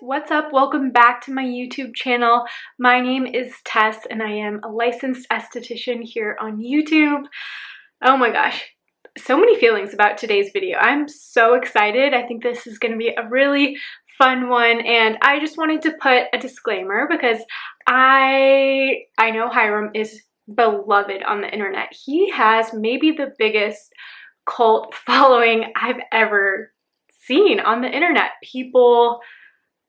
what's up? Welcome back to my YouTube channel. My name is Tess and I am a licensed esthetician here on YouTube. Oh my gosh, so many feelings about today's video. I'm so excited. I think this is going to be a really fun one, and I just wanted to put a disclaimer because I know Hyram is beloved on the internet. He has maybe the biggest cult following I've ever seen on the internet. People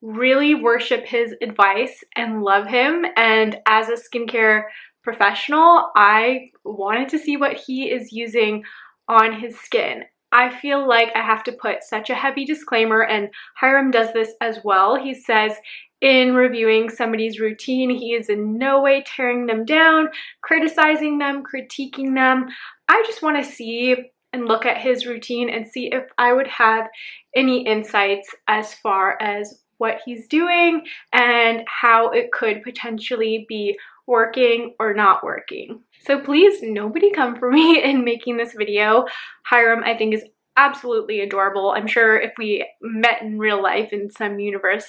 really worship his advice and love him, and as a skincare professional, I wanted to see what he is using on his skin. I feel like I have to put such a heavy disclaimer, and Hyram does this as well. He says in reviewing somebody's routine, he is in no way tearing them down, criticizing them, critiquing them. I just want to see and look at his routine and see if I would have any insights as far as what he's doing and how it could potentially be working or not working. So please, nobody come for me in making this video. Hyram, I think, is absolutely adorable. I'm sure if we met in real life in some universe,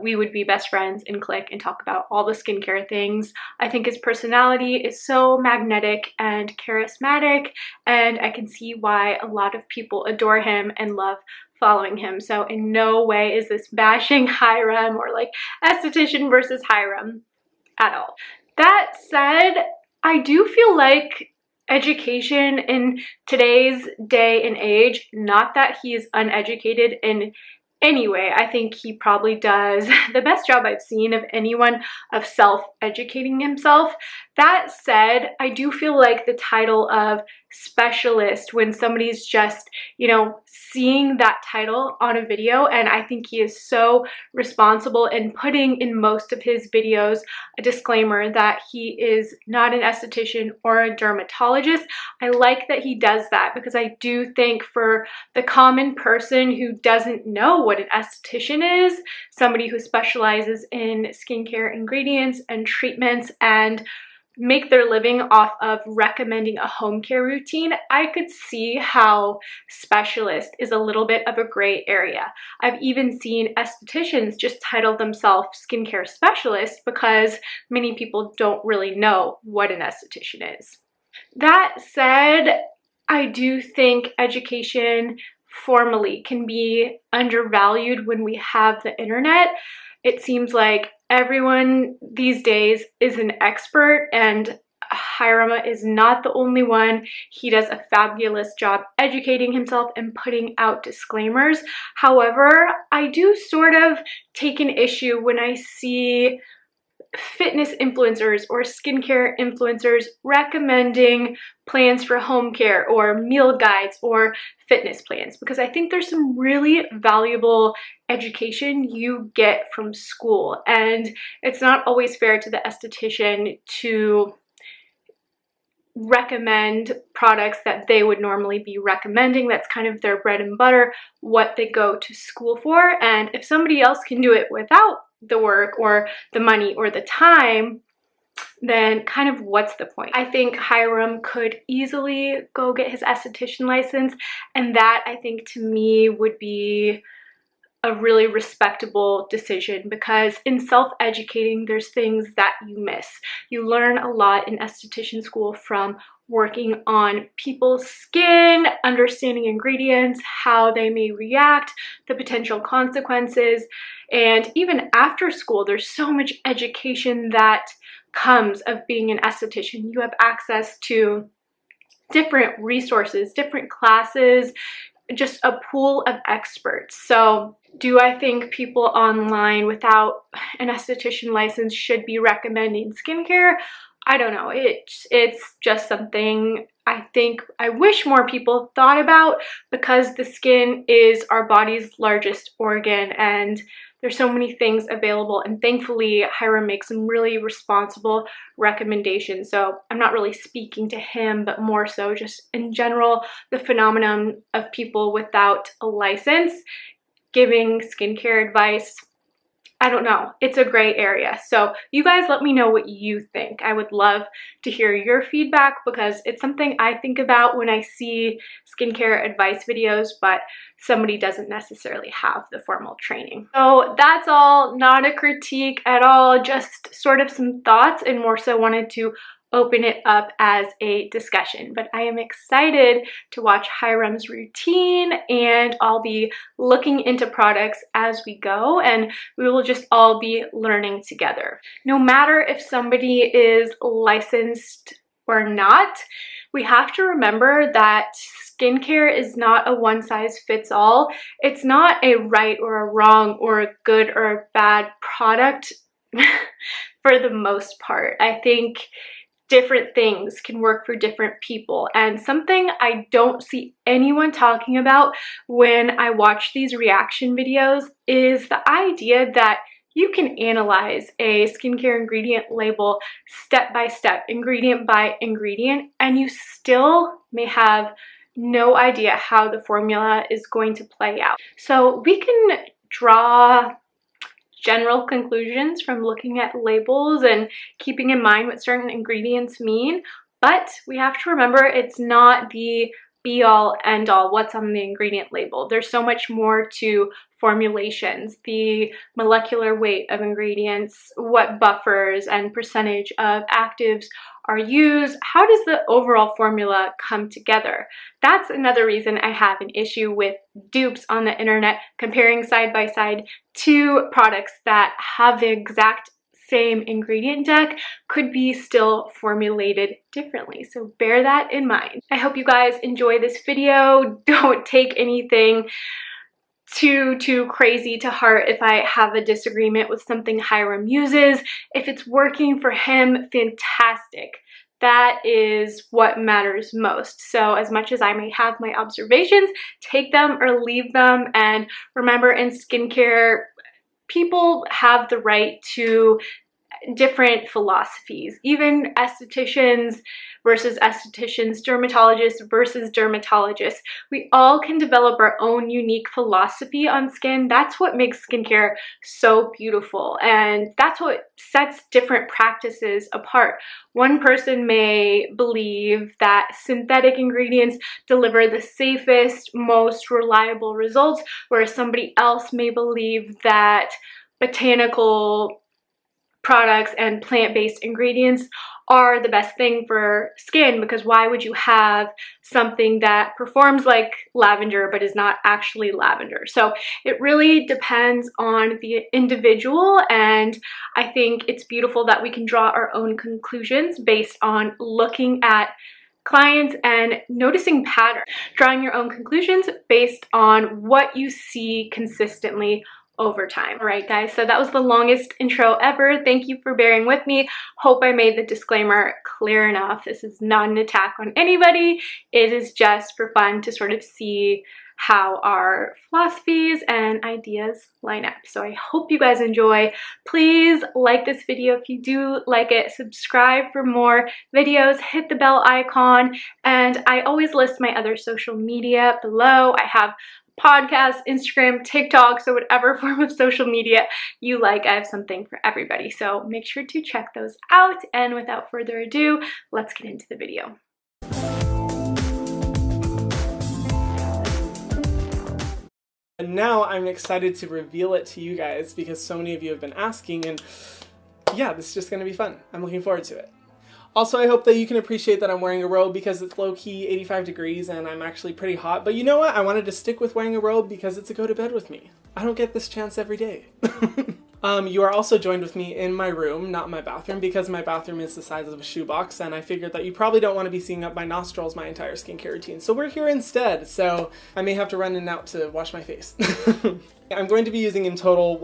we would be best friends and click and talk about all the skincare things. I think his personality is so magnetic and charismatic, and I can see why a lot of people adore him and love following him. So in no way is this bashing Hyram or like esthetician versus Hyram at all. That said, I do feel like education in today's day and age, not that he is uneducated in anyway, I think he probably does the best job I've seen of anyone of self-educating himself. That said, I do feel like the title of specialist, when somebody's just, seeing that title on a video, and I think he is so responsible in putting in most of his videos a disclaimer that he is not an esthetician or a dermatologist. I like that he does that because I do think for the common person who doesn't know what an esthetician is, somebody who specializes in skincare ingredients and treatments and make their living off of recommending a home care routine, I could see how specialist is a little bit of a gray area. I've even seen estheticians just title themselves skincare specialists because many people don't really know what an esthetician is. That said, I do think education formally can be undervalued when we have the internet. It seems like everyone these days is an expert, and Hyram is not the only one. He does a fabulous job educating himself and putting out disclaimers. However, I do sort of take an issue when I see fitness influencers or skincare influencers recommending plans for home care or meal guides or fitness plans, because I think there's some really valuable education you get from school, and it's not always fair to the esthetician to recommend products that they would normally be recommending. That's kind of their bread and butter, what they go to school for, and if somebody else can do it without the work or the money or the time, then kind of what's the point? I think Hyram could easily go get his esthetician license, and that, I think, to me would be a really respectable decision, because in self-educating, there's things that you miss. You learn a lot in esthetician school from working on people's skin, understanding ingredients, how they may react, the potential consequences, and even after school, there's so much education that comes of being an esthetician. You have access to different resources, different classes, just a pool of experts. So do I think people online without an esthetician license should be recommending skincare? I don't know. It's just something I wish more people thought about, because the skin is our body's largest organ and there's so many things available, and thankfully Hyram makes some really responsible recommendations. So I'm not really speaking to him, but more so just in general, the phenomenon of people without a license giving skincare advice. I don't know. It's a gray area. So you guys let me know what you think. I would love to hear your feedback because it's something I think about when I see skincare advice videos, but somebody doesn't necessarily have the formal training. So that's all, not a critique at all, just sort of some thoughts, and more so wanted to open it up as a discussion. But I am excited to watch Hyram's routine, and I'll be looking into products as we go, and we will just all be learning together. No matter if somebody is licensed or not, we have to remember that skincare is not a one-size-fits-all. It's not a right or a wrong or a good or a bad product for the most part. I think different things can work for different people, and something I don't see anyone talking about when I watch these reaction videos is the idea that you can analyze a skincare ingredient label step by step, ingredient by ingredient, and you still may have no idea how the formula is going to play out. So we can draw general conclusions from looking at labels and keeping in mind what certain ingredients mean, but we have to remember it's not the be-all end-all what's on the ingredient label. There's so much more to formulations, the molecular weight of ingredients, what buffers and percentage of actives are used, how does the overall formula come together? That's another reason I have an issue with dupes on the internet, comparing side by side two products that have the exact same ingredient deck could be still formulated differently. So bear that in mind. I hope you guys enjoy this video. Don't take anything too crazy to heart if I have a disagreement with something Hyram uses. If it's working for him, fantastic. That is what matters most. So as much as I may have my observations, take them or leave them. And remember, in skincare, people have the right to different philosophies, even estheticians versus estheticians, dermatologists versus dermatologists. We all can develop our own unique philosophy on skin. That's what makes skincare so beautiful, and that's what sets different practices apart. One person may believe that synthetic ingredients deliver the safest, most reliable results, whereas somebody else may believe that botanical products and plant-based ingredients are the best thing for skin, because why would you have something that performs like lavender but is not actually lavender? So it really depends on the individual, and I think it's beautiful that we can draw our own conclusions based on looking at clients and noticing patterns, drawing your own conclusions based on what you see consistently over time. All right, guys, so that was the longest intro ever. Thank you for bearing with me. Hope I made the disclaimer clear enough. This is not an attack on anybody. It is just for fun to sort of see how our philosophies and ideas line up. So I hope you guys enjoy. Please like this video if you do like it. Subscribe for more videos. Hit the bell icon. And I always list my other social media below. I have podcast, Instagram, TikTok, so whatever form of social media you like, I have something for everybody. So make sure to check those out. And without further ado, let's get into the video. And now I'm excited to reveal it to you guys because so many of you have been asking, and yeah, this is just going to be fun. I'm looking forward to it. Also, I hope that you can appreciate that I'm wearing a robe because it's low-key 85 degrees and I'm actually pretty hot. But you know what? I wanted to stick with wearing a robe because it's a go to bed with me. I don't get this chance every day. You are also joined with me in my room, not my bathroom, because my bathroom is the size of a shoebox, and I figured that you probably don't want to be seeing up my nostrils my entire skincare routine. So we're here instead, so I may have to run in and out to wash my face. I'm going to be using in total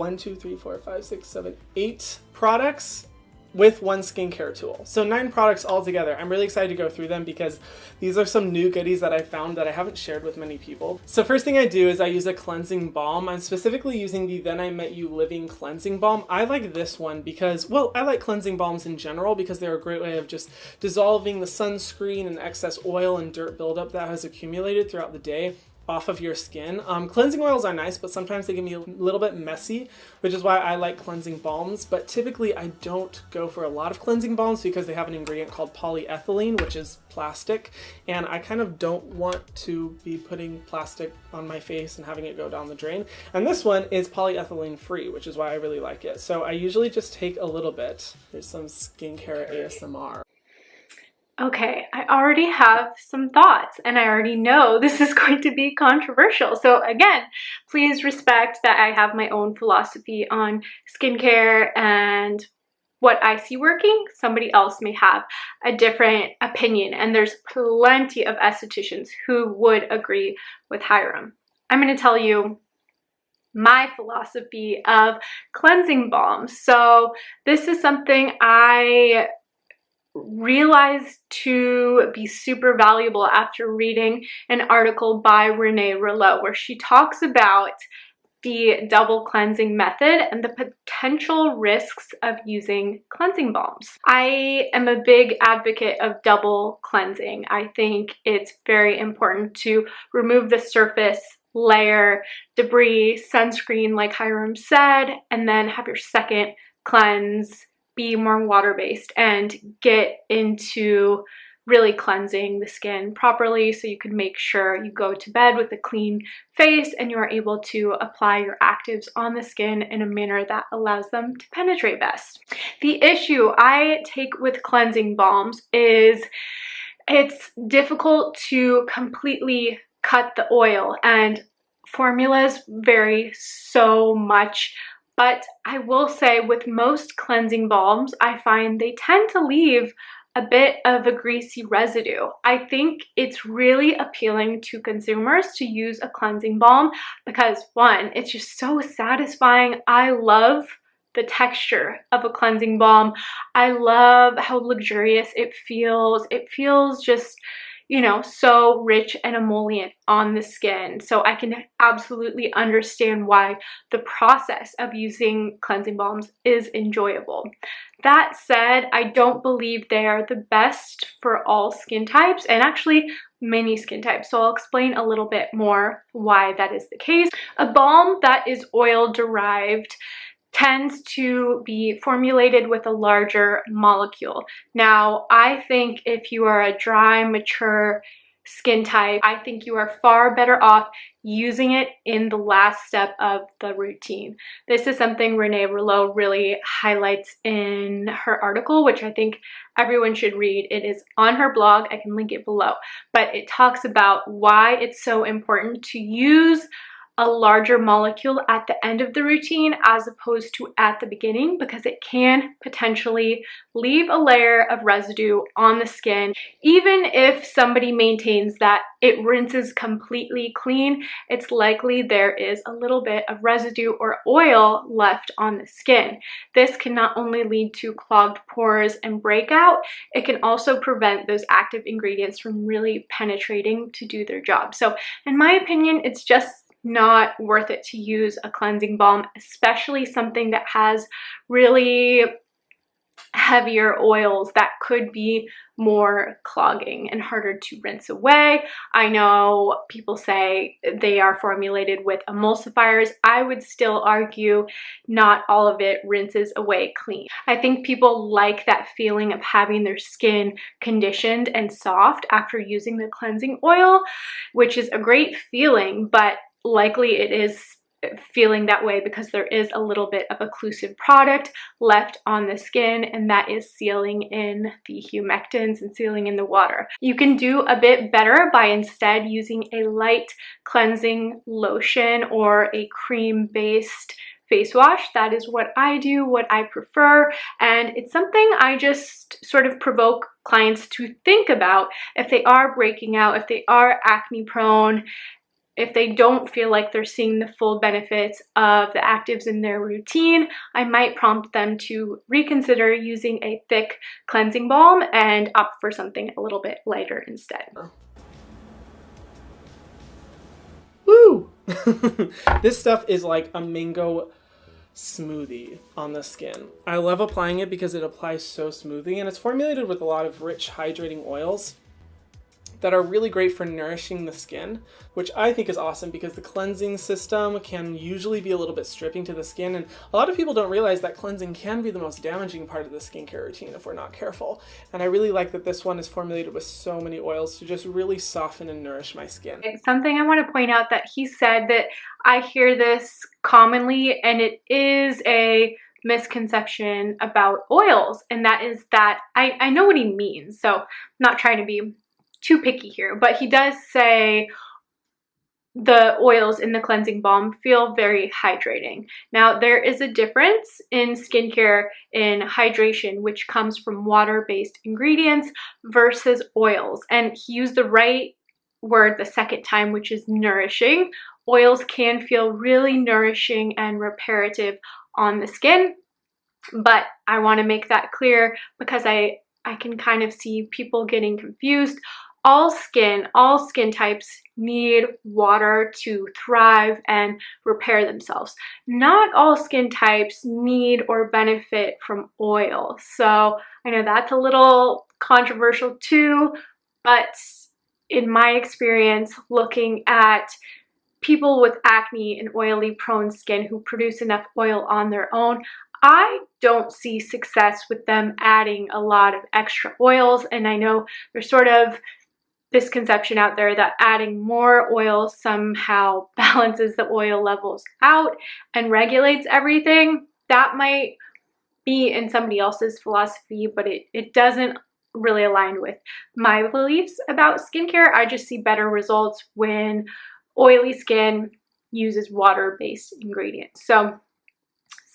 8 products with one skincare tool. So 9 products altogether. I'm really excited to go through them because these are some new goodies that I found that I haven't shared with many people. So first thing I do is I use a cleansing balm. I'm specifically using the Then I Met You Living Cleansing Balm. I like this one because, well, I like cleansing balms in general because they're a great way of just dissolving the sunscreen and excess oil and dirt buildup that has accumulated throughout the day. off of your skin. Cleansing oils are nice, but sometimes they can be a little bit messy, which is why I like cleansing balms. But typically I don't go for a lot of cleansing balms because they have an ingredient called polyethylene, which is plastic. And I kind of don't want to be putting plastic on my face and having it go down the drain. And this one is polyethylene free, which is why I really like it. So I usually just take a little bit. There's some skincare ASMR. Okay, I already have some thoughts and I already know this is going to be controversial. So again, please respect that I have my own philosophy on skincare and what I see working. Somebody else may have a different opinion, and there's plenty of estheticians who would agree with Hyram. I'm going to tell you my philosophy of cleansing balms. So this is something I realized to be super valuable after reading an article by Renee Rouleau where she talks about the double cleansing method and the potential risks of using cleansing balms. I am a big advocate of double cleansing. I think it's very important to remove the surface layer, debris, sunscreen like Hyram said, and then have your second cleanse be more water-based and get into really cleansing the skin properly so you can make sure you go to bed with a clean face and you are able to apply your actives on the skin in a manner that allows them to penetrate best. The issue I take with cleansing balms is it's difficult to completely cut the oil, and formulas vary so much. But I will say with most cleansing balms, I find they tend to leave a bit of a greasy residue. I think it's really appealing to consumers to use a cleansing balm because one, it's just so satisfying. I love the texture of a cleansing balm. I love how luxurious it feels. It feels just, you know, so rich and emollient on the skin. So I can absolutely understand why the process of using cleansing balms is enjoyable. That said, I don't believe they are the best for all skin types, and actually many skin types. So I'll explain a little bit more why that is the case. A balm that is oil derived tends to be formulated with a larger molecule. Now, I think if you are a dry, mature skin type, I think you are far better off using it in the last step of the routine. This is something Renee Rouleau really highlights in her article, which I think everyone should read. It is on her blog. I can link it below. But it talks about why it's so important to use a larger molecule at the end of the routine as opposed to at the beginning, because it can potentially leave a layer of residue on the skin. Even if somebody maintains that it rinses completely clean, it's likely there is a little bit of residue or oil left on the skin. This can not only lead to clogged pores and breakout, it can also prevent those active ingredients from really penetrating to do their job. So in my opinion, it's just not worth it to use a cleansing balm, especially something that has really heavier oils that could be more clogging and harder to rinse away. I know people say they are formulated with emulsifiers. I would still argue not all of it rinses away clean. I think people like that feeling of having their skin conditioned and soft after using the cleansing oil, which is a great feeling, but likely it is feeling that way because there is a little bit of occlusive product left on the skin, and that is sealing in the humectants and sealing in the water. You can do a bit better by instead using a light cleansing lotion or a cream-based face wash. That is what I do, what I prefer, and it's something I just sort of provoke clients to think about if they are breaking out, if they are acne prone, if they don't feel like they're seeing the full benefits of the actives in their routine. I might prompt them to reconsider using a thick cleansing balm and opt for something a little bit lighter instead. Woo! This stuff is like a mango smoothie on the skin. I love applying it because it applies so smoothly, and it's formulated with a lot of rich hydrating oils. that are really great for nourishing the skin, which I think is awesome because the cleansing system can usually be a little bit stripping to the skin, and a lot of people don't realize that cleansing can be the most damaging part of the skincare routine if we're not careful. And I really like that this one is formulated with so many oils to just really soften and nourish my skin. Something I want to point out that he said that I hear this commonly, and it is a misconception about oils, and that is that I know what he means, so I'm not trying to be too picky here, but he does say the oils in the cleansing balm feel very hydrating. Now, there is a difference in skincare in hydration, which comes from water-based ingredients versus oils, and he used the right word the second time, which is nourishing. Oils can feel really nourishing and reparative on the skin, but I want to make that clear because I can kind of see people getting confused. All skin types need water to thrive and repair themselves. Not all skin types need or benefit from oil. So I know that's a little controversial too, but in my experience, looking at people with acne and oily prone skin who produce enough oil on their own, I don't see success with them adding a lot of extra oils. And I know there's sort of this conception out there that adding more oil somehow balances the oil levels out and regulates everything. That might be in somebody else's philosophy, but it doesn't really align with my beliefs about skincare. I just see better results when oily skin uses water-based ingredients. So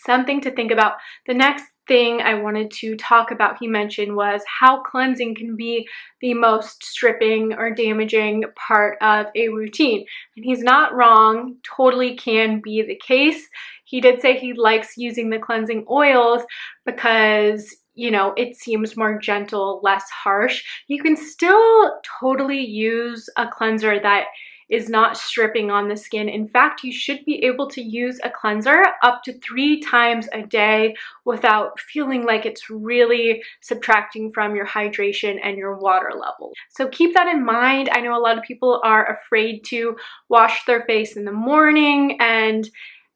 something to think about. The next thing I wanted to talk about, he mentioned, was how cleansing can be the most stripping or damaging part of a routine. And he's not wrong, totally can be the case. He did say he likes using the cleansing oils because, you know, it seems more gentle, less harsh. You can still totally use a cleanser that is not stripping on the skin. In fact, you should be able to use a cleanser up to 3 times a day without feeling like it's really subtracting from your hydration and your water level. So keep that in mind. I know a lot of people are afraid to wash their face in the morning and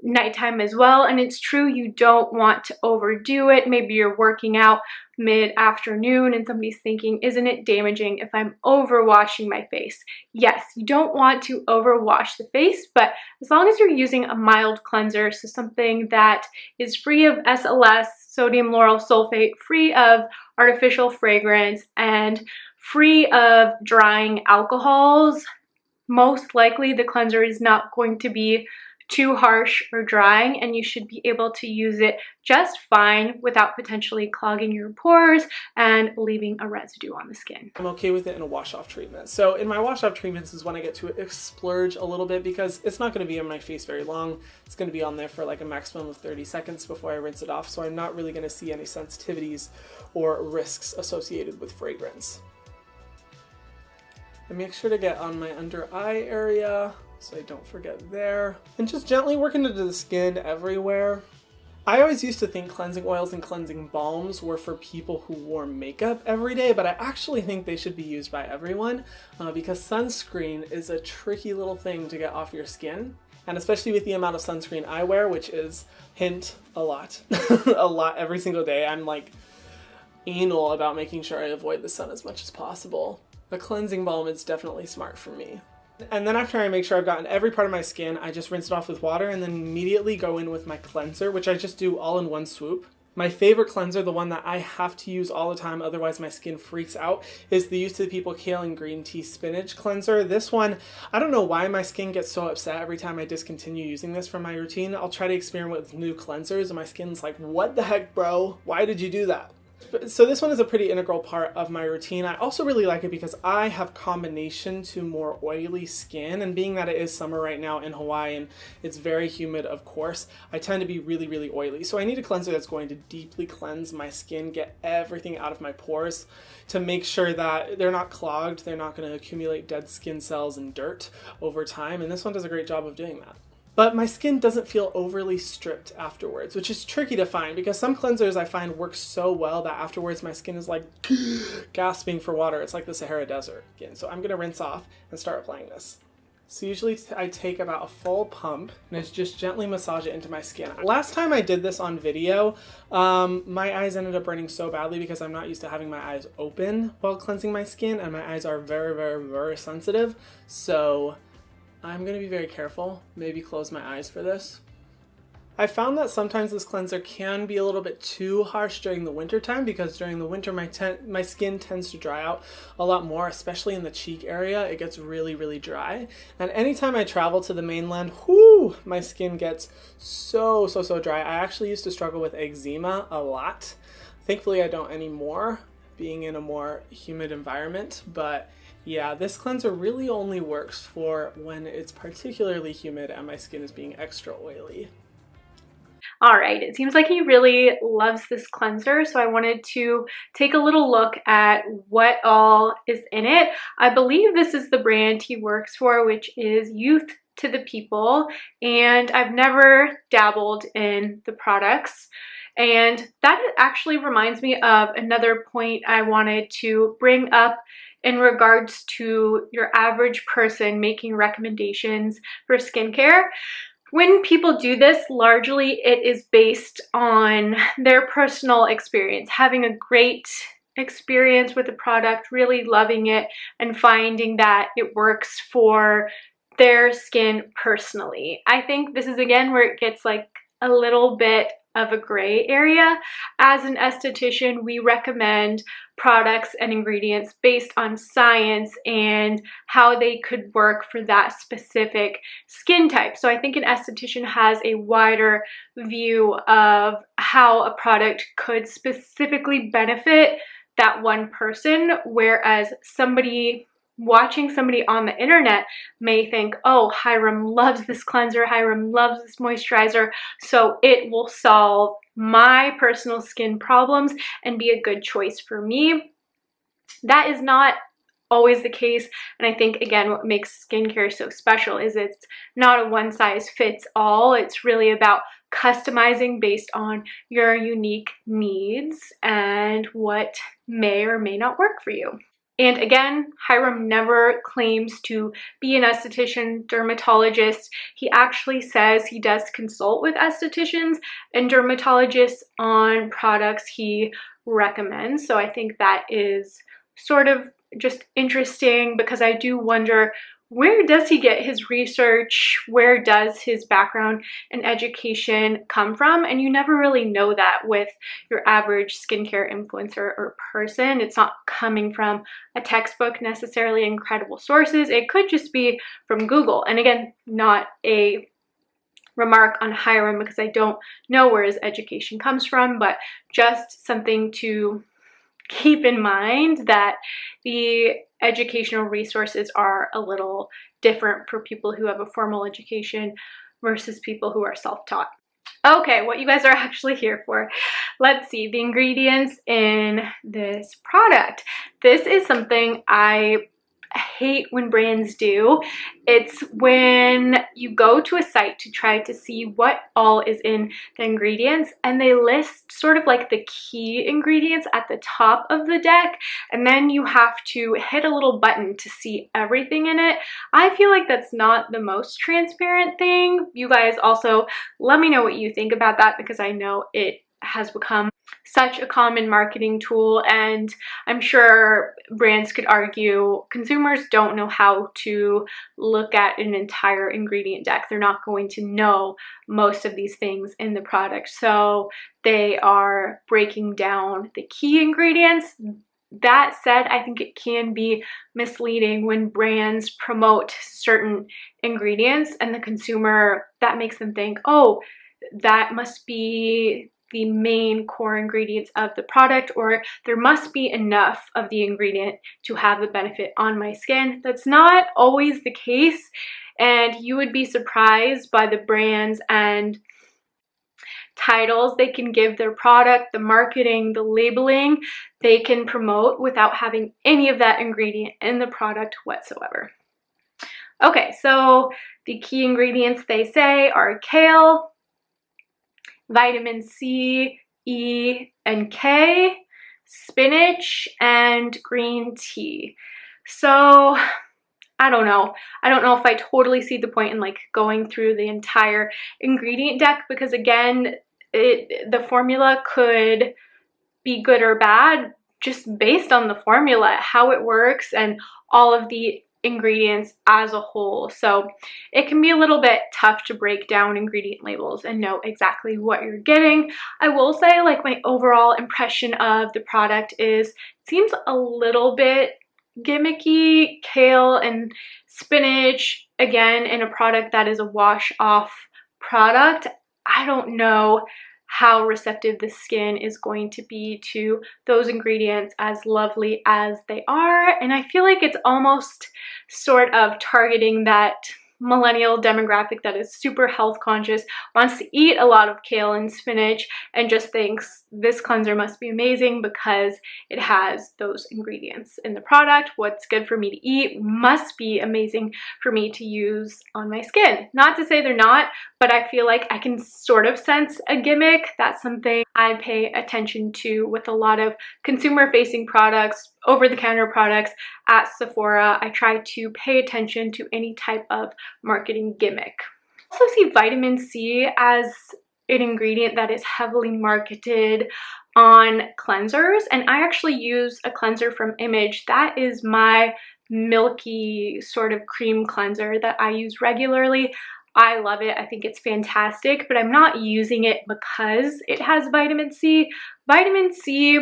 nighttime as well, and it's true, you don't want to overdo it. Maybe you're working out mid-afternoon and somebody's thinking, isn't it damaging if I'm overwashing my face? Yes, you don't want to overwash the face, but as long as you're using a mild cleanser, so something that is free of SLS, sodium lauryl sulfate, free of artificial fragrance, and free of drying alcohols, most likely the cleanser is not going to be too harsh or drying, and you should be able to use it just fine without potentially clogging your pores and leaving a residue on the skin. I'm okay with it in a wash-off treatment. So in my wash-off treatments is when I get to splurge a little bit because it's not going to be on my face very long. It's going to be on there for like a maximum of 30 seconds before I rinse it off, so I'm not really going to see any sensitivities or risks associated with fragrance. I make sure to get on my under eye area so I don't forget there. And just gently working into the skin everywhere. I always used to think cleansing oils and cleansing balms were for people who wore makeup every day, but I actually think they should be used by everyone because sunscreen is a tricky little thing to get off your skin. And especially with the amount of sunscreen I wear, which is, hint, a lot. A lot every single day. I'm like anal about making sure I avoid the sun as much as possible. A cleansing balm is definitely smart for me. And then after I make sure I've gotten every part of my skin, I just rinse it off with water and then immediately go in with my cleanser, which I just do all in one swoop. My favorite cleanser, the one that I have to use all the time, otherwise my skin freaks out, is the Used to the People Kale and Green Tea Spinach Cleanser. This one, I don't know why my skin gets so upset every time I discontinue using this from my routine. I'll try to experiment with new cleansers and my skin's like, what the heck, bro? Why did you do that? So this one is a pretty integral part of my routine. I also really like it because I have combination to more oily skin, and being that it is summer right now in Hawaii and it's very humid, of course, I tend to be really, really oily. So I need a cleanser that's going to deeply cleanse my skin, get everything out of my pores to make sure that they're not clogged, they're not going to accumulate dead skin cells and dirt over time, and this one does a great job of doing that. but my skin doesn't feel overly stripped afterwards, which is tricky to find because some cleansers I find work so well that afterwards my skin is like gasping for water. It's like the Sahara Desert again. So I'm going to rinse off and start applying this. So usually I take about a full pump and I just gently massage it into my skin. Last time I did this on video, my eyes ended up burning so badly because I'm not used to having my eyes open while cleansing my skin, and my eyes are very, very, very sensitive. So I'm going to be very careful, maybe close my eyes for this. I found that sometimes this cleanser can be a little bit too harsh during the winter time because during the winter my skin tends to dry out a lot more, especially in the cheek area. It gets really, really dry. And anytime I travel to the mainland, my skin gets so dry. I actually used to struggle with eczema a lot. Thankfully, I don't anymore, being in a more humid environment, but yeah, this cleanser really only works for when it's particularly humid and my skin is being extra oily. All right, it seems like he really loves this cleanser, so I wanted to take a little look at what all is in it. I believe this is the brand he works for, which is Youth to the People, and I've never dabbled in the products. And that actually reminds me of another point I wanted to bring up in regards to your average person making recommendations for skincare. When people do this, largely it is based on their personal experience, having a great experience with the product, really loving it, and finding that it works for their skin personally. I think this is again where it gets like a little bit of a gray area. As an esthetician, we recommend products and ingredients based on science and how they could work for that specific skin type. So I think an esthetician has a wider view of how a product could specifically benefit that one person, whereas watching somebody on the internet may think, oh, Hyram loves this cleanser, Hyram loves this moisturizer, so it will solve my personal skin problems and be a good choice for me. That is not always the case, and I think again what makes skincare so special is it's not a one size fits all. It's really about customizing based on your unique needs and what may or may not work for you. And again, Hyram never claims to be an esthetician, dermatologist. He actually says he does consult with estheticians and dermatologists on products he recommends. So I think that is sort of just interesting because I do wonder, where does he get his research? Where does his background and education come from? And you never really know that with your average skincare influencer or person. It's not coming from a textbook necessarily, incredible sources. It could just be from Google. And again, not a remark on Hyram because I don't know where his education comes from, but just something to keep in mind that the educational resources are a little different for people who have a formal education versus people who are self-taught. Okay, what you guys are actually here for. Let's see, the ingredients in this product. This is something I hate when brands do. It's when you go to a site to try to see what all is in the ingredients and they list sort of like the key ingredients at the top of the deck, and then you have to hit a little button to see everything in it. I feel like that's not the most transparent thing. You guys also let me know what you think about that because I know it has become such a common marketing tool, and I'm sure brands could argue consumers don't know how to look at an entire ingredient deck. They're not going to know most of these things in the product, so they are breaking down the key ingredients. That said, I think it can be misleading when brands promote certain ingredients and the consumer, that makes them think, oh, that must be the main core ingredients of the product, or there must be enough of the ingredient to have the benefit on my skin. That's not always the case, and you would be surprised by the brands and titles they can give their product, the marketing, the labeling they can promote without having any of that ingredient in the product whatsoever. Okay, so the key ingredients they say are kale, vitamin C, E, and K, spinach, and green tea. So I don't know. I don't know if I totally see the point in like going through the entire ingredient deck, because again, the formula could be good or bad just based on the formula, how it works, and all of the ingredients as a whole. So it can be a little bit tough to break down ingredient labels and know exactly what you're getting. I will say, like, my overall impression of the product is, it seems a little bit gimmicky. Kale and spinach, again, in a product that is a wash off product, I don't know how receptive the skin is going to be to those ingredients, as lovely as they are. And I feel like it's almost sort of targeting that millennial demographic that is super health conscious, wants to eat a lot of kale and spinach, and just thinks this cleanser must be amazing because it has those ingredients in the product. What's good for me to eat must be amazing for me to use on my skin. Not to say they're not, but I feel like I can sort of sense a gimmick. That's something I pay attention to with a lot of consumer facing products, over-the-counter products at Sephora. I try to pay attention to any type of marketing gimmick. I also see vitamin C as an ingredient that is heavily marketed on cleansers, and I actually use a cleanser from Image. That is my milky sort of cream cleanser that I use regularly. I love it. I think it's fantastic, but I'm not using it because it has vitamin C. Vitamin C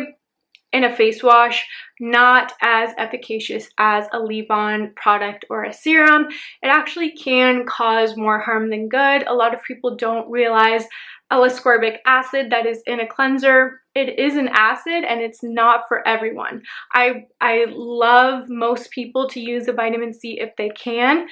in a face wash, not as efficacious as a leave-on product or a serum. It actually can cause more harm than good. A lot of people don't realize L-ascorbic acid that is in a cleanser, it is an acid and it's not for everyone. I love most people to use a vitamin C if they can,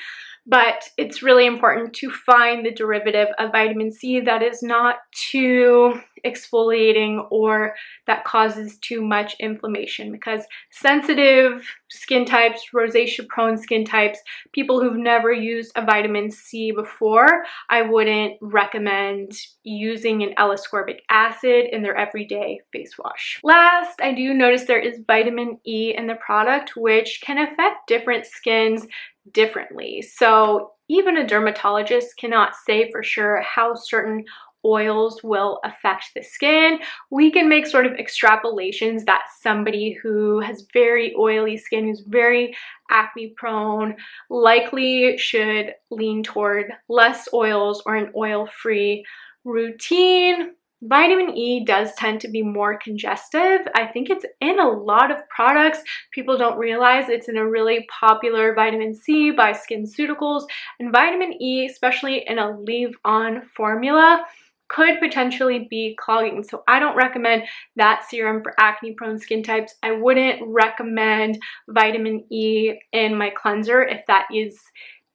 but it's really important to find the derivative of vitamin C that is not too exfoliating or that causes too much inflammation, because sensitive skin types, rosacea prone skin types, people who've never used a vitamin C before, I wouldn't recommend using an L-ascorbic acid in their everyday face wash. Last, I do notice there is vitamin E in the product, which can affect different skins differently. So even a dermatologist cannot say for sure how certain oils will affect the skin. We can make sort of extrapolations that somebody who has very oily skin, who's very acne prone, likely should lean toward less oils or an oil-free routine. Vitamin E does tend to be more congestive. I think it's in a lot of products. People don't realize it's in a really popular vitamin C by SkinCeuticals, and vitamin E, especially in a leave-on formula, could potentially be clogging. So I don't recommend that serum for acne prone skin types. I wouldn't recommend vitamin E in my cleanser if that is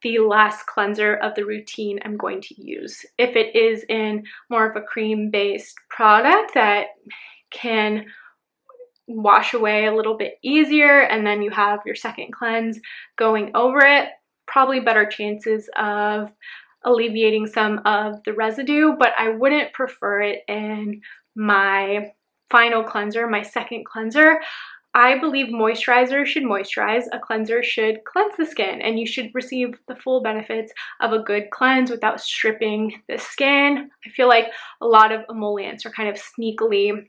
the last cleanser of the routine I'm going to use. If it is in more of a cream-based product that can wash away a little bit easier, and then you have your second cleanse going over it, probably better chances of alleviating some of the residue, but I wouldn't prefer it in my final cleanser, my second cleanser. I believe moisturizer should moisturize, a cleanser should cleanse the skin, and you should receive the full benefits of a good cleanse without stripping the skin. I feel like a lot of emollients are kind of sneakily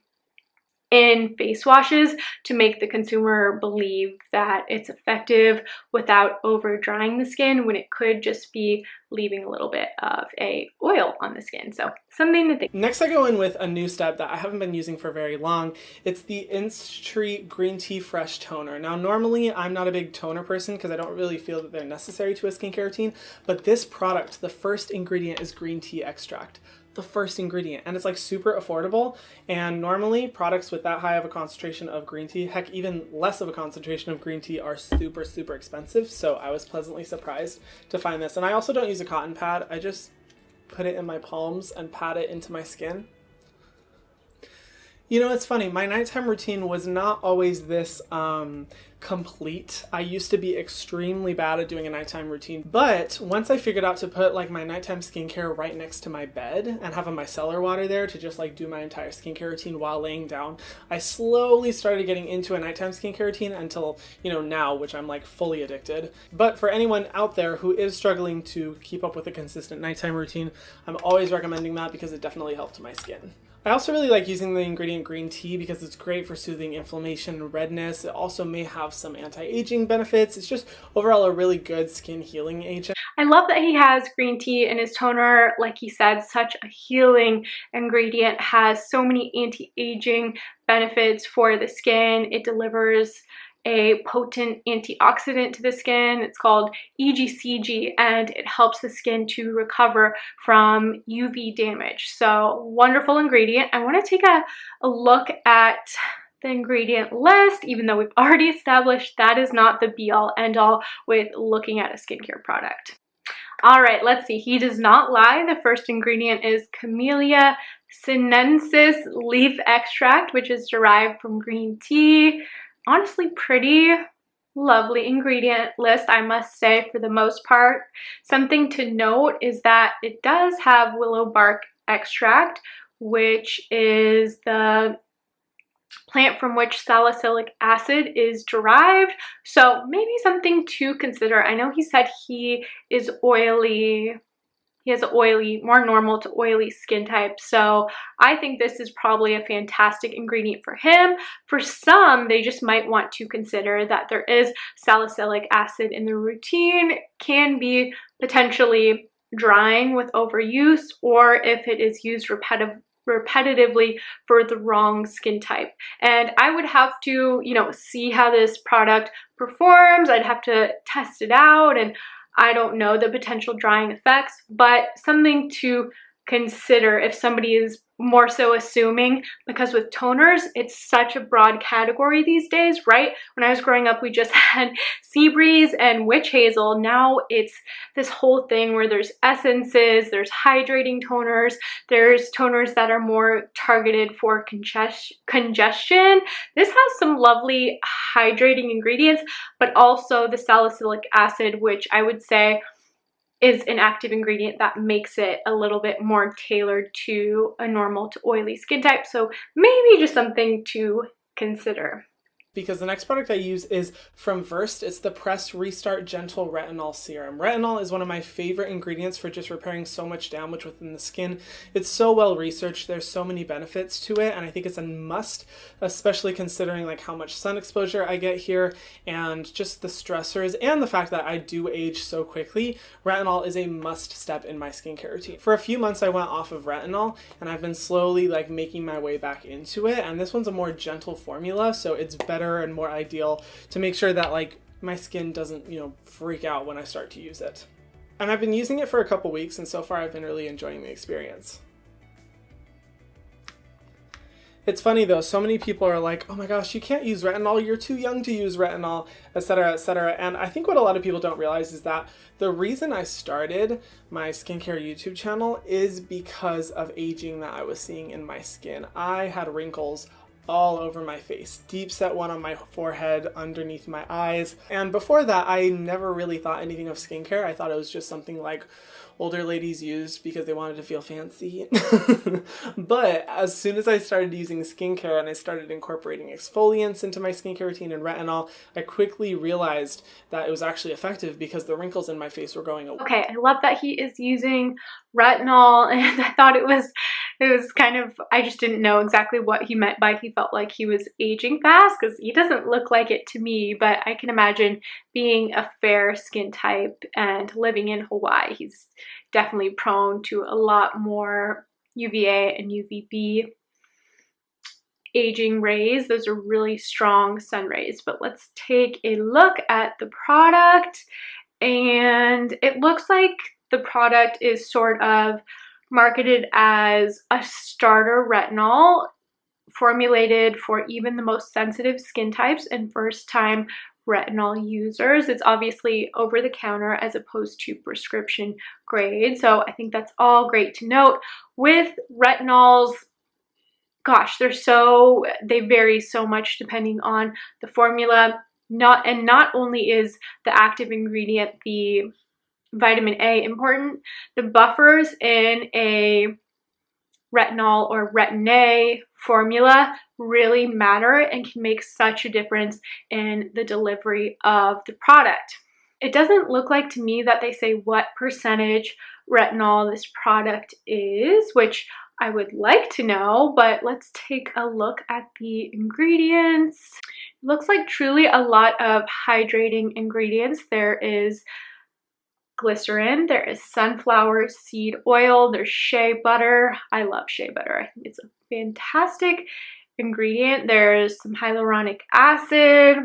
in face washes to make the consumer believe that it's effective without over drying the skin, when it could just be leaving a little bit of a oil on the skin. So something to think. Next, I go in with a new step that I haven't been using for very long. It's the Instreet Green Tea Fresh Toner. Now, normally I'm not a big toner person because I don't really feel that they're necessary to a skincare routine, but this product, the first ingredient is green tea extract. The first ingredient, and it's like super affordable, and normally products with that high of a concentration of green tea, heck, even less of a concentration of green tea, are super expensive. So I was pleasantly surprised to find this. And I also don't use a cotton pad. I just put it in my palms and pat it into my skin. You know, it's funny, my nighttime routine was not always this complete. I used to be extremely bad at doing a nighttime routine, but once I figured out to put like my nighttime skincare right next to my bed and have a micellar water there to just like do my entire skincare routine while laying down, I slowly started getting into a nighttime skincare routine until, you know, now, which I'm like fully addicted. But for anyone out there who is struggling to keep up with a consistent nighttime routine, I'm always recommending that because it definitely helped my skin. I also really like using the ingredient green tea because it's great for soothing inflammation and redness. It also may have some anti-aging benefits. It's just overall a really good skin healing agent. I love that he has green tea in his toner. Like he said, such a healing ingredient, has so many anti-aging benefits for the skin. It delivers a potent antioxidant to the skin. It's called EGCG, and it helps the skin to recover from UV damage. So wonderful ingredient. I want to take a look at the ingredient list, even though we've already established that is not the be-all end-all with looking at a skincare product. All right, let's see. He does not lie. The first ingredient is Camellia Sinensis leaf extract, which is derived from green tea. Honestly, pretty lovely ingredient list, I must say, for the most part. Something to note is that it does have willow bark extract, which is the plant from which salicylic acid is derived. So maybe something to consider. I know he said he is oily. He has an oily, more normal to oily skin type. So I think this is probably a fantastic ingredient for him. For some, they just might want to consider that there is salicylic acid in the routine, can be potentially drying with overuse, or if it is used repetitively for the wrong skin type. And I would have to, you know, see how this product performs. I'd have to test it out, and I don't know the potential drying effects, but something to consider if somebody is more so assuming, because with toners, it's such a broad category these days, right? When I was growing up, we just had sea breeze and witch hazel. Now it's this whole thing where there's essences, there's hydrating toners, there's toners that are more targeted for congestion. This has some lovely hydrating ingredients, but also the salicylic acid, which I would say is an active ingredient that makes it a little bit more tailored to a normal to oily skin type. So maybe just something to consider. Because the next product I use is from Versed. It's the Press Restart Gentle Retinol Serum. Retinol is one of my favorite ingredients for just repairing so much damage within the skin. It's so well researched. There's so many benefits to it, and I think it's a must, especially considering like how much sun exposure I get here and just the stressors and the fact that I do age so quickly. Retinol is a must step in my skincare routine. For a few months I went off of retinol, and I've been slowly like making my way back into it, and this one's a more gentle formula, so it's better and more ideal to make sure that like my skin doesn't, you know, freak out when I start to use it. And I've been using it for a couple weeks, and so far I've been really enjoying the experience. It's funny though, so many people are like, oh my gosh, you can't use retinol, you're too young to use retinol, etc., etc. And I think what a lot of people don't realize is that the reason I started my skincare YouTube channel is because of aging that I was seeing in my skin. I had wrinkles all over my face, deep set one on my forehead, underneath my eyes. And before that, I never really thought anything of skincare. I thought it was just something like older ladies used because they wanted to feel fancy. But as soon as I started using skincare and I started incorporating exfoliants into my skincare routine and retinol, I quickly realized that it was actually effective because the wrinkles in my face were going away. Okay, I love that he is using retinol, and I thought it was kind of, I just didn't know exactly what he meant by he felt like he was aging fast, because he doesn't look like it to me, but I can imagine being a fair skin type and living in Hawaii, he's definitely prone to a lot more UVA and UVB aging rays. Those are really strong sun rays. But let's take a look at the product, and it looks like the product is sort of marketed as a starter retinol formulated for even the most sensitive skin types and first-time retinol users. It's obviously over the counter as opposed to prescription grade. So I think that's all great to note. With retinols, gosh, they vary so much depending on the formula. Not only is the active ingredient, the vitamin A, important, the buffers in a retinol or retin-A formula really matter and can make such a difference in the delivery of the product. It doesn't look like to me that they say what percentage retinol this product is, which I would like to know, but let's take a look at the ingredients. It looks like truly a lot of hydrating ingredients. There is glycerin, there is sunflower seed oil, there's shea butter. I love shea butter. I think it's a fantastic ingredient. There's some hyaluronic acid,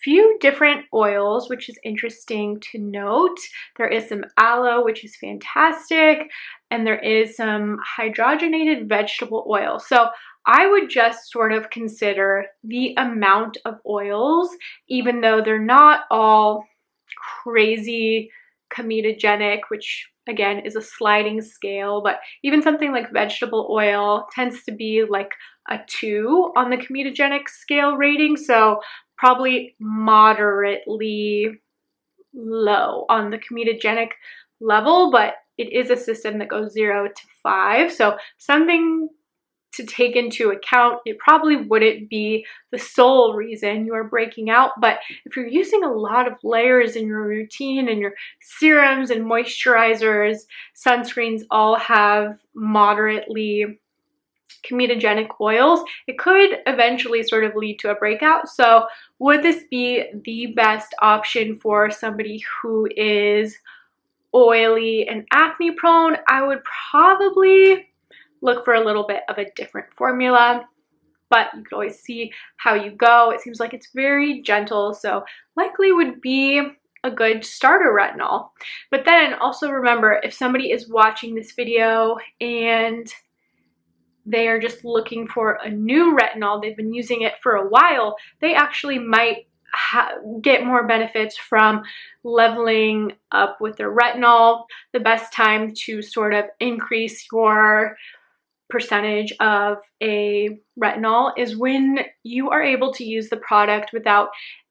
few different oils, which is interesting to note. There is some aloe, which is fantastic, and there is some hydrogenated vegetable oil. So I would just sort of consider the amount of oils, even though they're not all crazy comedogenic, which again is a sliding scale, but even something like vegetable oil tends to be like a 2 on the comedogenic scale rating, so probably moderately low on the comedogenic level, but it is a system that goes 0 to 5, so something to take into account. It probably wouldn't be the sole reason you are breaking out, but if you're using a lot of layers in your routine and your serums and moisturizers, sunscreens all have moderately comedogenic oils, it could eventually sort of lead to a breakout. So would this be the best option for somebody who is oily and acne prone? I would probably look for a little bit of a different formula, but you can always see how you go. It seems like it's very gentle, so likely would be a good starter retinol. But then also remember, if somebody is watching this video and they are just looking for a new retinol, they've been using it for a while, they actually might get more benefits from leveling up with their retinol. The best time to sort of increase your percentage of a retinol is when you are able to use the product without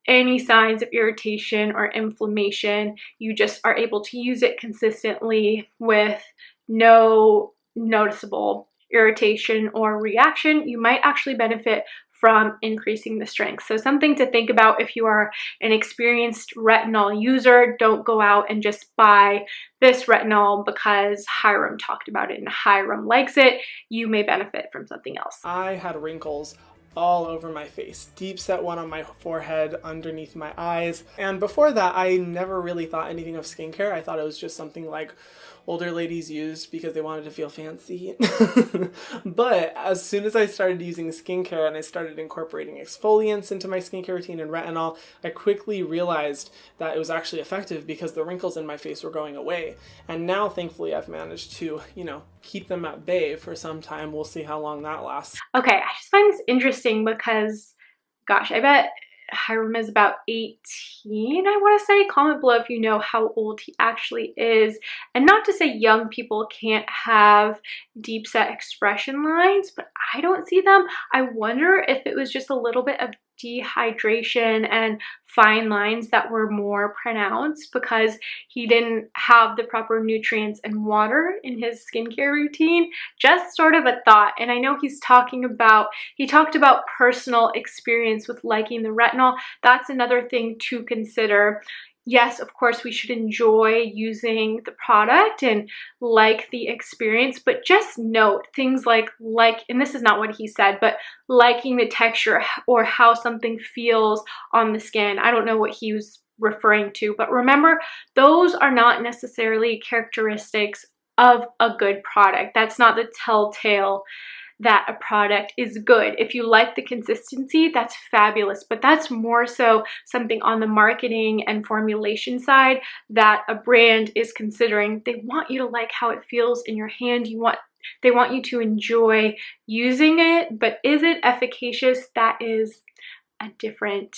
any signs of irritation or inflammation. You just are able to use it consistently with no noticeable irritation or reaction. You might actually benefit from increasing the strength. So something to think about if you are an experienced retinol user. Don't go out and just buy this retinol because Hyram talked about it and Hyram likes it. You may benefit from something else. I had wrinkles all over my face, deep set one on my forehead, underneath my eyes. And before that, I never really thought anything of skincare. I thought it was just something like older ladies used because they wanted to feel fancy. But as soon as I started using skincare and I started incorporating exfoliants into my skincare routine and retinol, I quickly realized that it was actually effective because the wrinkles in my face were going away. And now, thankfully, I've managed to, keep them at bay for some time. We'll see how long that lasts. Okay, I just find this interesting because, gosh, I bet Hyram is about 18, I want to say. Comment below if you know how old he actually is. And not to say young people can't have deep set expression lines, but I don't see them. I wonder if it was just a little bit of dehydration and fine lines that were more pronounced because he didn't have the proper nutrients and water in his skincare routine. Just sort of a thought. And I know he talked about personal experience with liking the retinol. That's another thing to consider. Yes, of course, we should enjoy using the product and like the experience, but just note things like, and this is not what he said, but liking the texture or how something feels on the skin. I don't know what he was referring to, but remember, those are not necessarily characteristics of a good product. That's not the telltale that a product is good. If you like the consistency, that's fabulous, but that's more so something on the marketing and formulation side that a brand is considering. They want you to like how it feels in your hand. They want you to enjoy using it, but is it efficacious? That is a different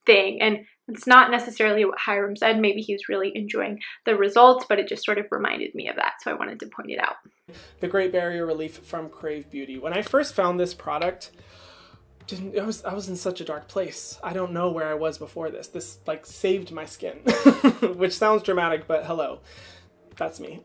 thing. And it's not necessarily what Hyram said. Maybe he's really enjoying the results, but it just sort of reminded me of that. So I wanted to point it out. The Great Barrier Relief from Crave Beauty. When I first found this product, I was in such a dark place. I don't know where I was before this. This like saved my skin, which sounds dramatic, but hello. That's me.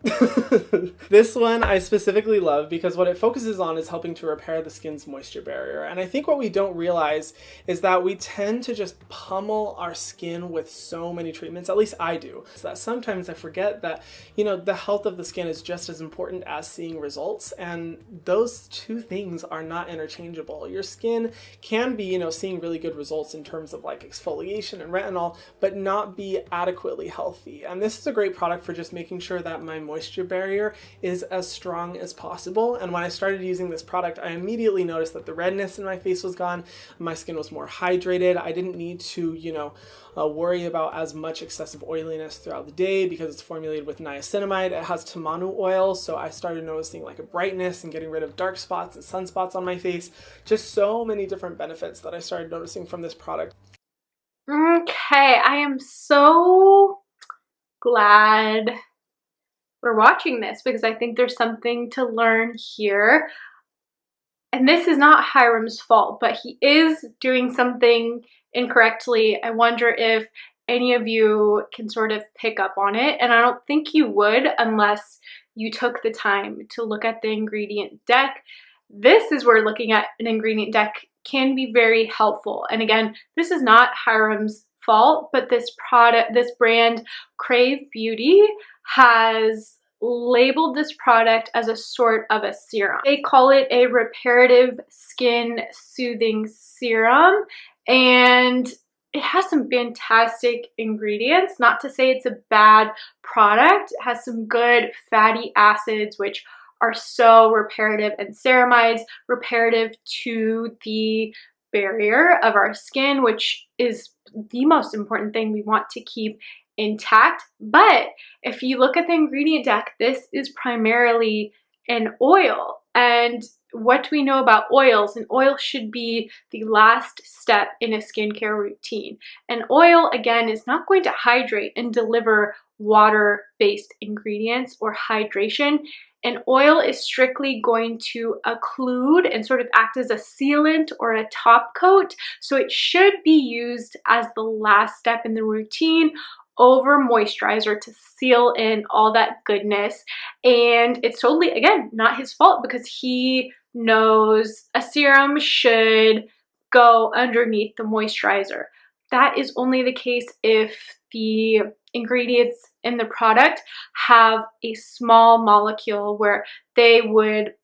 This one I specifically love because what it focuses on is helping to repair the skin's moisture barrier. And I think what we don't realize is that we tend to just pummel our skin with so many treatments, at least I do. So that sometimes I forget that, you know, the health of the skin is just as important as seeing results. And those two things are not interchangeable. Your skin can be, you know, seeing really good results in terms of like exfoliation and retinol, but not be adequately healthy. And this is a great product for just making sure that my moisture barrier is as strong as possible. And when I started using this product, I immediately noticed that the redness in my face was gone. My skin was more hydrated. I didn't need to, you know, worry about as much excessive oiliness throughout the day because it's formulated with niacinamide. It has tamanu oil, so I started noticing like a brightness and getting rid of dark spots and sunspots on my face. Just so many different benefits that I started noticing from this product. Okay, I am so glad we're watching this because I think there's something to learn here. And this is not Hyram's fault, but he is doing something incorrectly. I wonder if any of you can sort of pick up on it. And I don't think you would unless you took the time to look at the ingredient deck. This is where looking at an ingredient deck can be very helpful. And again, this is not Hyram's fault, but this brand, Crave Beauty, has labeled this product as a sort of a serum. They call it a reparative skin soothing serum, and it has some fantastic ingredients. Not to say it's a bad product. It has some good fatty acids, which are so reparative, and ceramides, reparative to the barrier of our skin, which is the most important thing we want to keep intact. But if you look at the ingredient deck, this is primarily an oil. And what do we know about oils? An oil should be the last step in a skincare routine. An oil, again, is not going to hydrate and deliver water-based ingredients or hydration. An oil is strictly going to occlude and sort of act as a sealant or a top coat. So it should be used as the last step in the routine over moisturizer to seal in all that goodness. And it's totally, again, not his fault because he knows a serum should go underneath the moisturizer. That is only the case if the ingredients in the product have a small molecule where they would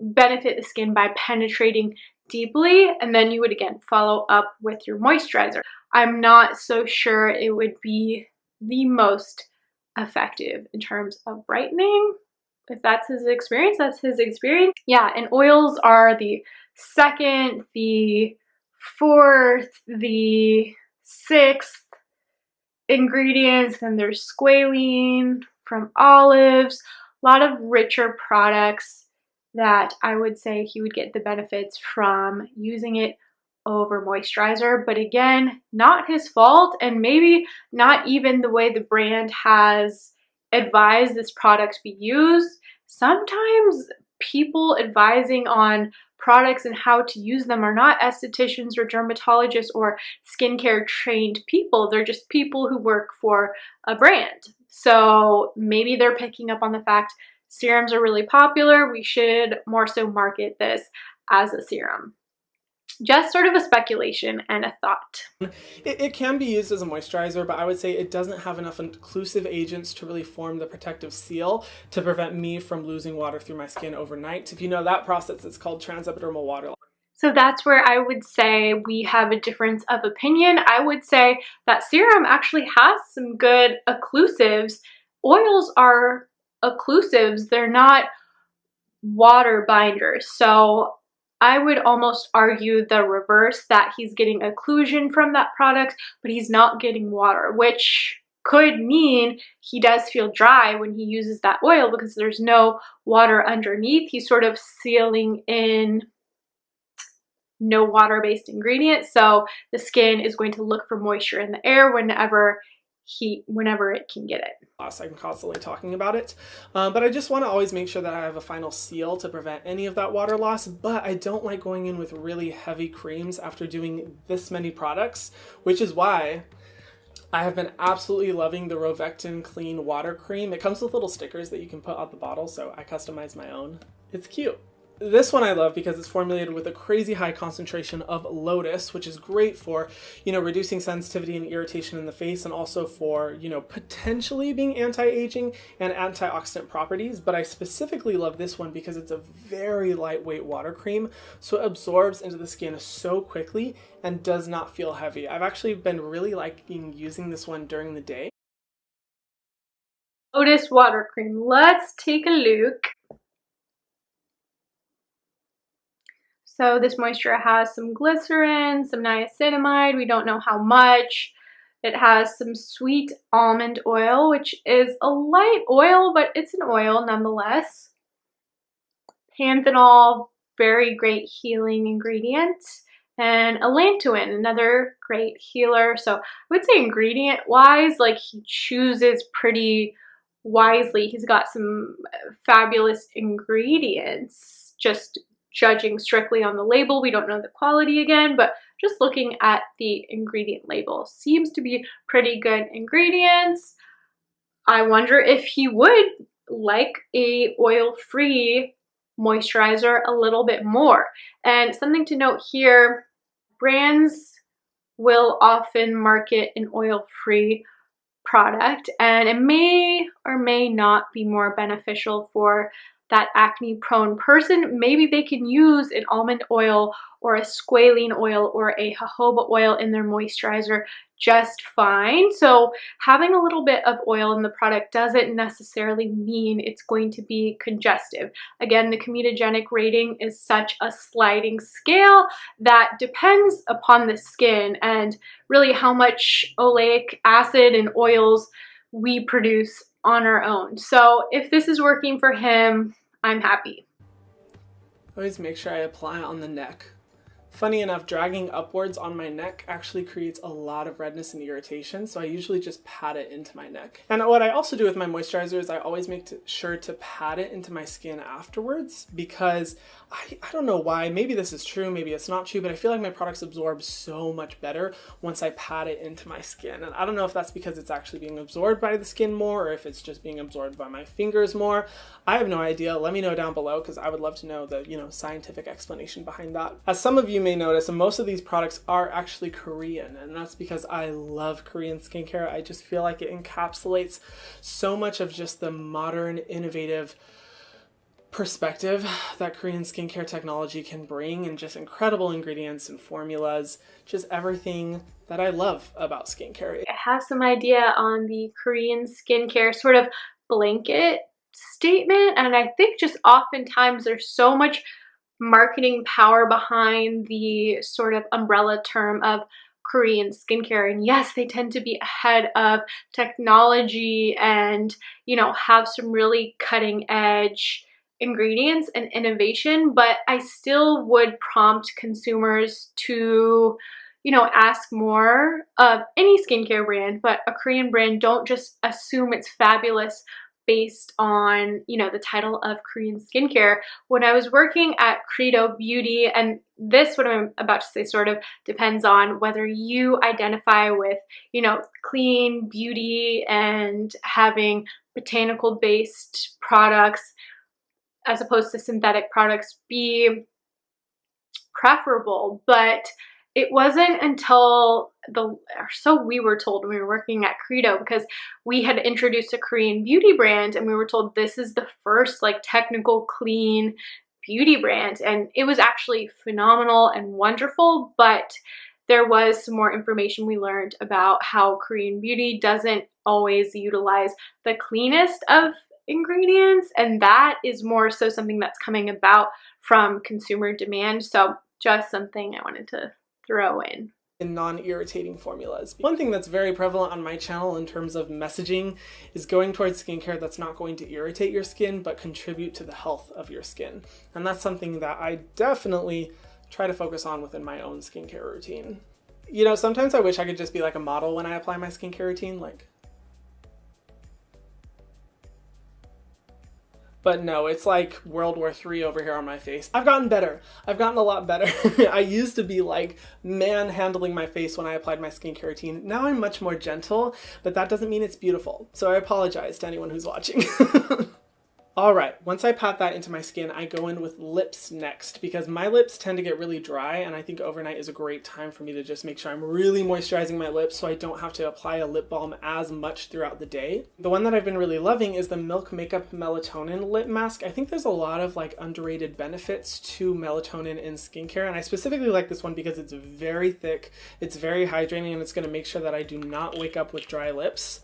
benefit the skin by penetrating deeply, and then you would again follow up with your moisturizer. I'm not so sure it would be the most effective in terms of brightening. If that's his experience, that's his experience. Yeah, and oils are the second, the fourth, the sixth ingredients. Then there's squalene from olives, a lot of richer products that I would say he would get the benefits from using it over moisturizer. But again, not his fault, and maybe not even the way the brand has advised this product be used. Sometimes people advising on products and how to use them are not estheticians or dermatologists or skincare trained people. They're just people who work for a brand. So maybe they're picking up on the fact serums are really popular. We should more so market this as a serum. Just sort of a speculation and a thought. It can be used as a moisturizer, but I would say it doesn't have enough occlusive agents to really form the protective seal to prevent me from losing water through my skin overnight. If you know that process, it's called transepidermal water loss. So that's where I would say we have a difference of opinion. I would say that serum actually has some good occlusives. Oils are occlusives. They're not water binders. So I would almost argue the reverse, that he's getting occlusion from that product, but he's not getting water, which could mean he does feel dry when he uses that oil because there's no water underneath. He's sort of sealing in no water-based ingredients, so the skin is going to look for moisture in the air whenever it can get it. I'm constantly talking about it, but I just want to always make sure that I have a final seal to prevent any of that water loss. But I don't like going in with really heavy creams after doing this many products, which is why I have been absolutely loving the Rovectin Clean Water Cream. It comes with little stickers that you can put on the bottle, so I customized my own. It's cute. This one I love because it's formulated with a crazy high concentration of Lotus, which is great for, reducing sensitivity and irritation in the face, and also for, potentially being anti-aging and antioxidant properties. But I specifically love this one because it's a very lightweight water cream, so it absorbs into the skin so quickly and does not feel heavy. I've actually been really liking using this one during the day. Lotus water cream. Let's take a look. So this moisture has some glycerin, some niacinamide, we don't know how much. It has some sweet almond oil, which is a light oil, but it's an oil nonetheless. Panthenol, very great healing ingredient. And allantoin, another great healer. So I would say ingredient-wise, like, he chooses pretty wisely. He's got some fabulous ingredients, just judging strictly on the label. We don't know the quality again, but just looking at the ingredient label, seems to be pretty good ingredients. I wonder if he would like a oil-free moisturizer a little bit more. And something to note here, brands will often market an oil-free product, and it may or may not be more beneficial for that acne prone person. Maybe they can use an almond oil or a squalene oil or a jojoba oil in their moisturizer just fine. So having a little bit of oil in the product doesn't necessarily mean it's going to be congestive. Again, the comedogenic rating is such a sliding scale that depends upon the skin and really how much oleic acid and oils we produce on our own. So if this is working for him, I'm happy. Always make sure I apply it on the neck. Funny enough, dragging upwards on my neck actually creates a lot of redness and irritation, so I usually just pat it into my neck. And what I also do with my moisturizer is I always make sure to pat it into my skin afterwards, because I don't know why, maybe this is true, maybe it's not true, but I feel like my products absorb so much better once I pat it into my skin. And I don't know if that's because it's actually being absorbed by the skin more, or if it's just being absorbed by my fingers more. I have no idea. Let me know down below, because I would love to know the, scientific explanation behind that. As some of you may notice, most of these products are actually Korean, and that's because I love Korean skincare. I just feel like it encapsulates so much of just the modern, innovative perspective that Korean skincare technology can bring, and just incredible ingredients and formulas, just everything that I love about skincare. I have some idea on the Korean skincare sort of blanket statement, and I think just oftentimes there's so much marketing power behind the sort of umbrella term of Korean skincare. And yes, they tend to be ahead of technology and, have some really cutting edge ingredients and innovation, but I still would prompt consumers to, ask more of any skincare brand, but a Korean brand. Don't just assume it's fabulous based on, the title of Korean skincare. When I was working at Credo Beauty, and this, what I'm about to say, sort of depends on whether you identify with, clean beauty and having botanical based products as opposed to synthetic products be preferable. But it wasn't until so we were told when we were working at Credo, because we had introduced a Korean beauty brand and we were told this is the first technical clean beauty brand, and it was actually phenomenal and wonderful. But there was some more information we learned about how Korean beauty doesn't always utilize the cleanest of ingredients, and that is more so something that's coming about from consumer demand. So just something I wanted to throw in non-irritating formulas. One thing that's very prevalent on my channel in terms of messaging is going towards skincare that's not going to irritate your skin but contribute to the health of your skin. And that's something that I definitely try to focus on within my own skincare routine. You know, sometimes I wish I could just be like a model when I apply my skincare routine, like. But no, it's like World War III over here on my face. I've gotten better. I've gotten a lot better. I used to be like manhandling my face when I applied my skincare routine. Now I'm much more gentle, but that doesn't mean it's beautiful. So I apologize to anyone who's watching. All right, once I pat that into my skin, I go in with lips next because my lips tend to get really dry, and I think overnight is a great time for me to just make sure I'm really moisturizing my lips so I don't have to apply a lip balm as much throughout the day. The one that I've been really loving is the Milk Makeup Melatonin Lip Mask. I think there's a lot of like underrated benefits to melatonin in skincare, and I specifically like this one because it's very thick, it's very hydrating, and it's going to make sure that I do not wake up with dry lips.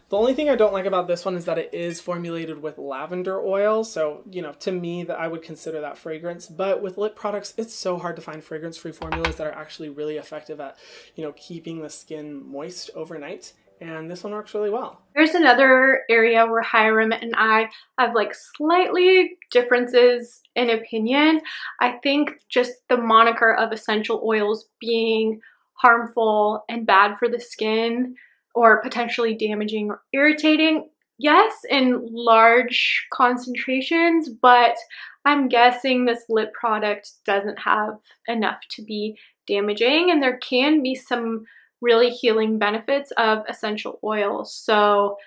The only thing I don't like about this one is that it is formulated with lavender oil. So, you know, to me, that I would consider that fragrance. But with lip products, it's so hard to find fragrance-free formulas that are actually really effective at, you know, keeping the skin moist overnight. And this one works really well. There's another area where Hyram and I have like slightly differences in opinion. I think just the moniker of essential oils being harmful and bad for the skin or potentially damaging or irritating. Yes, in large concentrations, but I'm guessing this lip product doesn't have enough to be damaging, and there can be some really healing benefits of essential oils. So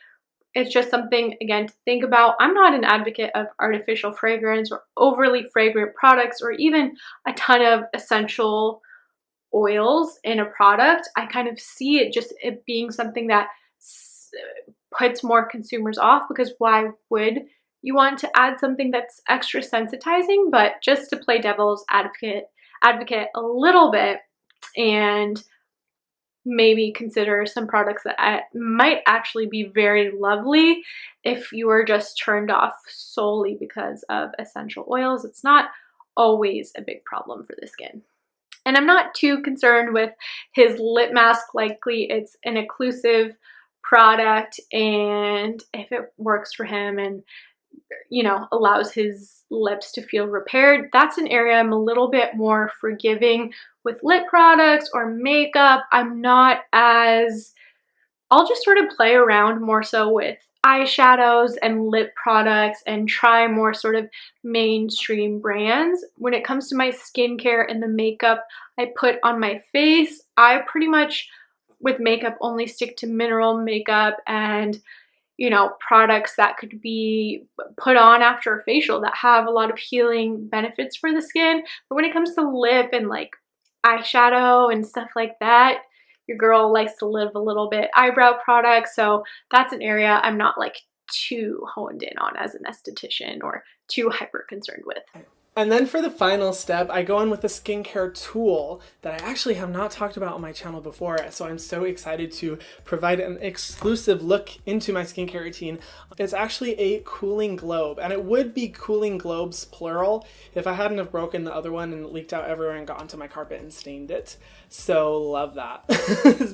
it's just something, again, to think about. I'm not an advocate of artificial fragrance or overly fragrant products or even a ton of essential oils in a product. I kind of see it being something that puts more consumers off, because why would you want to add something that's extra sensitizing? But just to play devil's advocate a little bit and maybe consider some products that might actually be very lovely if you are just turned off solely because of essential oils. It's not always a big problem for the skin. And I'm not too concerned with his lip mask. Likely it's an occlusive product, and if it works for him and, you know, allows his lips to feel repaired, that's an area I'm a little bit more forgiving with lip products or makeup. I'm not as, I'll just sort of play around more so with eyeshadows and lip products and try more sort of mainstream brands. When it comes to my skincare and the makeup I put on my face, I pretty much with makeup only stick to mineral makeup and, you know, products that could be put on after a facial that have a lot of healing benefits for the skin. But when it comes to lip and like eyeshadow and stuff like that, your girl likes to live a little bit eyebrow products, so that's an area I'm not like too honed in on as an esthetician or too hyper concerned with. And then for the final step, I go on with a skincare tool that I actually have not talked about on my channel before, so I'm so excited to provide an exclusive look into my skincare routine. It's actually a cooling globe, and it would be cooling globes plural if I hadn't have broken the other one and leaked out everywhere and got onto my carpet and stained it. So love that.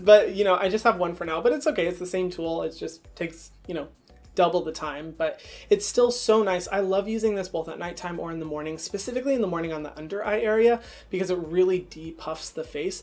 But, you know, I just have one for now, but it's okay. It's the same tool. It just takes, you know, double the time, but it's still so nice. I love using this both at nighttime or in the morning, specifically in the morning on the under eye area, because it really depuffs the face.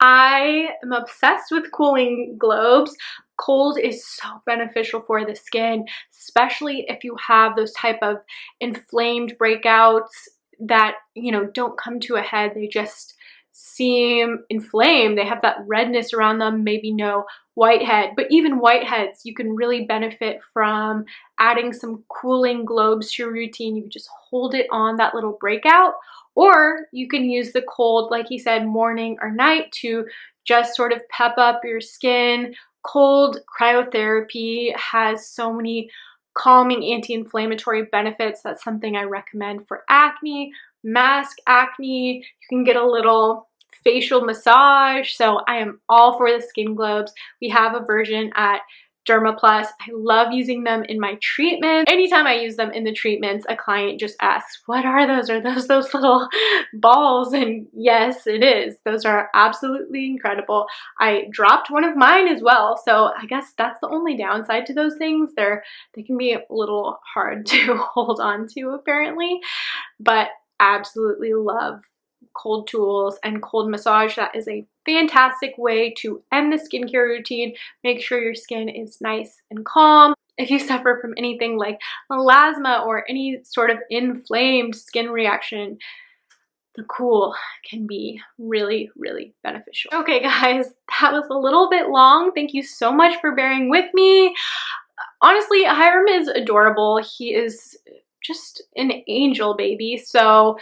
I am obsessed with cooling globes. Cold is so beneficial for the skin, especially if you have those type of inflamed breakouts that, you know, don't come to a head. They just seem inflamed. They have that redness around them, maybe no whitehead, but even whiteheads, you can really benefit from adding some cooling globes to your routine. You can just hold it on that little breakout, or you can use the cold, like he said, morning or night to just sort of pep up your skin. Cold cryotherapy has so many calming anti-inflammatory benefits. That's something I recommend for acne, mask acne. You can get a little facial massage. So I am all for the skin globes. We have a version at Dermaplus. I love using them in my treatment. Anytime I use them in the treatments, a client just asks, what are those? Are those little balls? And yes, it is. Those are absolutely incredible. I dropped one of mine as well. So I guess that's the only downside to those things. They can be a little hard to hold on to apparently, but absolutely love cold tools and cold massage. That is a fantastic way to end the skincare routine. Make sure your skin is nice and calm. If you suffer from anything like melasma or any sort of inflamed skin reaction, the cool can be really, really beneficial. Okay guys, that was a little bit long. Thank you so much for bearing with me. Honestly, Hyram is adorable. He is just an angel baby. So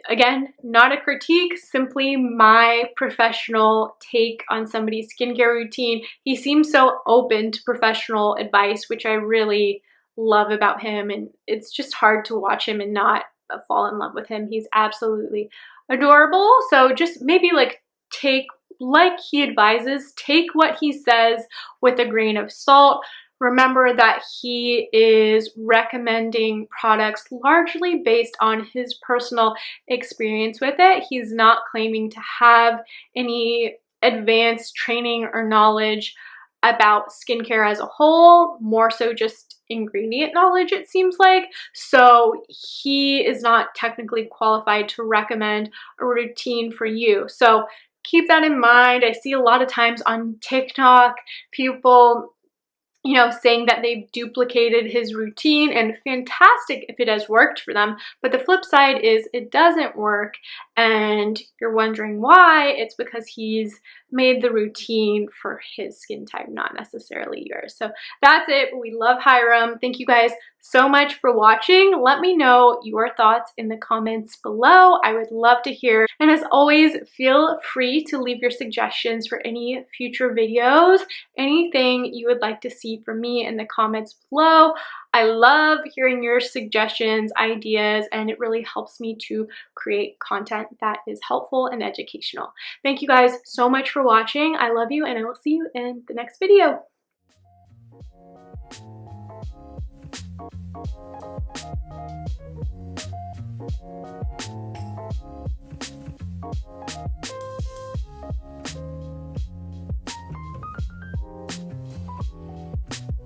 again, not a critique, simply my professional take on somebody's skincare routine. He seems so open to professional advice, which I really love about him, and it's just hard to watch him and not fall in love with him. He's absolutely adorable. So just maybe like take, like he advises, take what he says with a grain of salt. Remember that he is recommending products largely based on his personal experience with it. He's not claiming to have any advanced training or knowledge about skincare as a whole, more so just ingredient knowledge, it seems like. So he is not technically qualified to recommend a routine for you. So keep that in mind. I see a lot of times on TikTok, people, you know, saying that they've duplicated his routine, and fantastic if it has worked for them. But the flip side is it doesn't work, and you're wondering why. It's because he's made the routine for his skin type, not necessarily yours. So that's it. We love Hyram. Thank you guys so much for watching. Let me know your thoughts in the comments below. I would love to hear. And as always, feel free to leave your suggestions for any future videos, anything you would like to see from me in the comments below. I love hearing your suggestions, ideas, and it really helps me to create content that is helpful and educational. Thank you guys so much for watching. I love you, and I will see you in the next video.